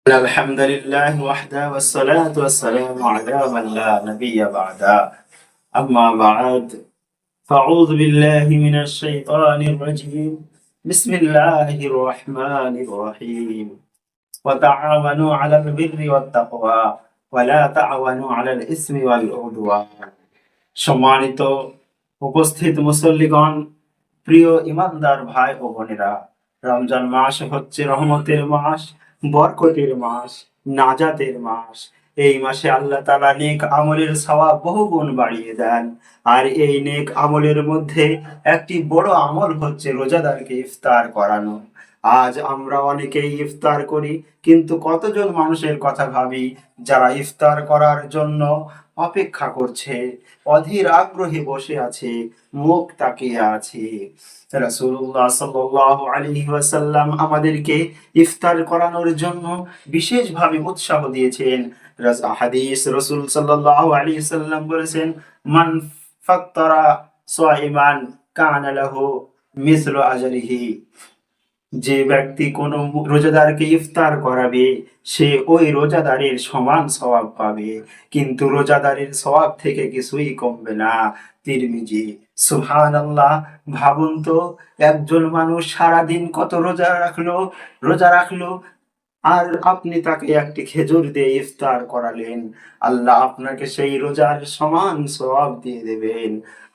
الحمد لله وحده والصلاة والسلام على من لا نبي بعده أما بعد فأعوذ بالله من الشيطان الرجيم بسم الله الرحمن الرحيم وتعاونوا على البر والتقوى ولا تعاونوا على الإثم والعدوان সম্মানিত উপস্থিত মুসল্লিগণ, প্রিয় ইমানদার ভাই ও বোনেরা, রমজান মাস হচ্ছে রহমতের মাস, বরকতের মাস, নাজাতের মাস। এই মাসে আল্লাহ তাআলা নেক আমলের সওয়াব বহু গুণ বাড়িয়ে দেন। আর এই নেক আমলের মধ্যে একটি বড় আমল হচ্ছে রোজাদারকে ইফতার করানো। আজ আমরা অনেকেই ইফতার করি, কিন্তু কতজন মানুষের কথা ভাবি যারা ইফতার করার জন্য অপেক্ষা করছে, অধীর আগ্রহে বসে আছে, মুখ তাকিয়ে আছে। রাসূলুল্লাহ সাল্লাল্লাহু আলাইহি ওয়াসাল্লাম আমাদেরকে ইফতার করানোর জন্য বিশেষভাবে উৎসাহ দিয়েছেন। হাদিস, রাসূল সাল্লাল্লাহু আলাইহি ওয়াসাল্লাম বলেছেন, মান ফাত্তারা সাইমান কানা লাহু মিসলু আজরিহি। যে ব্যক্তি কোনো রোজাদারকে ইফতার করাবে, সে ওই রোজাদারের সমান সওয়াব পাবে, কিন্তু রোজাদারের সওয়াব থেকে কিছুই কমবে না। তিরমিজি। সুবহানাল্লাহ। ভাবুন তো, একজন মানুষ সারাদিন কত রোজা রাখলো, আর আপনি তাকে একটি খেজুর দিয়ে ইফতার করালেন, আল্লাহ আপনাকে সেই রোজার সমান সওয়াব দিয়ে দেবেন।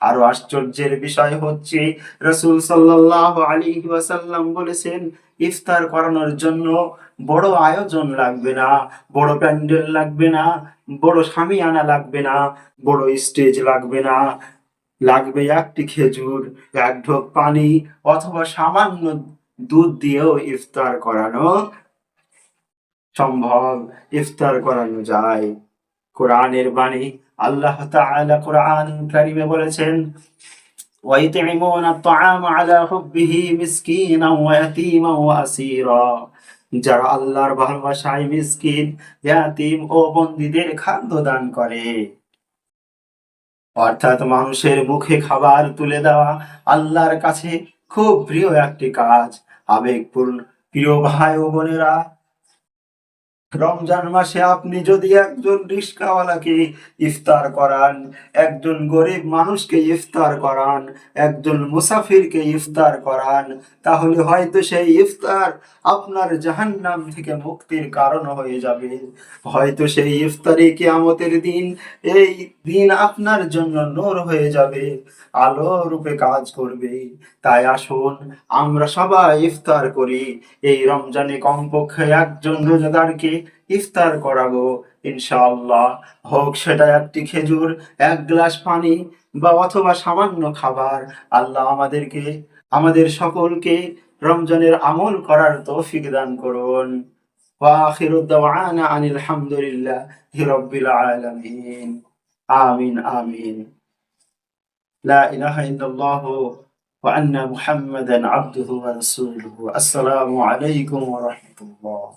আরো আশ্চর্যের বিষয় হচ্ছে, রাসূল সাল্লাল্লাহু আলাইহি ওয়াসাল্লাম বলেছেন, ইফতার করানোর জন্য বড় আয়োজন লাগবে না, বড় প্যান্ডেল লাগবে না, বড় শামিয়ানা লাগবে না, বড় স্টেজ লাগবে না। লাগবে একটি খেজুর, এক ঢোক পানি, অথবা সামান্য দুধ দিয়েও ইফতার করানো সম্ভব, ইফতার করানো যায়। কোরআনের বাণী, আল্লাহ তাআলা কোরআন কারীমে বলেছেন, ওয়াইতুমুনা আত-তাআম আলা হুব্বিহি মিসকিনান ওয়া ইয়াতীমান ওয়া আসীরা। যারা আল্লাহর ভালোবাসায় মিসকিন, ইয়াতীম ও বন্দীদের খাদ্য দান করে, অর্থাৎ মানুষের মুখে খাবার তুলে দেওয়া আল্লাহর কাছে খুব প্রিয় একটি কাজ। আবেগপূর্ণ প্রিয় ভাই ও বোনেরা, রমজান মাসে আপনি যদি একজন রিস্কাওয়ালাকে ইফতার করান, একজন গরিব মানুষকে ইফতার করান, একজন মুসাফিরকে ইফতার করান, তাহলে হয়তো সেই ইফতার আপনার জাহান্নাম থেকে মুক্তির কারণ হয়ে যাবে। হয়তো সেই ইফতারি কিয়ামতের দিন, এই দিন আপনার জন্য নূর হয়ে যাবে, আলো রূপে কাজ করবে। তাই আসুন আমরা সবাই ইফতার করি। এই রমজানে কমপক্ষে একজন রোজাদারকে ইফতার করাবো ইনশাআল্লাহ। হোক সেটা একটি খেজুর, এক গ্লাস পানি, বা অথবা সামান্য খাবার। আল্লাহ আমাদের সকলকে রমজানের আমল করার তৌফিক দান করুন। ওয়া আখিরু দাওয়ানা আনিল হামদুলিল্লাহি রাব্বিল আলামিন। আমিন আমিন। লা ইলাহা ইল্লাল্লাহ ওয়া আন্না মুহাম্মাদান আবদুহু ওয়া রাসূলুহু। আসসালামু আলাইকুম ওয়া রাহমাতুল্লাহ।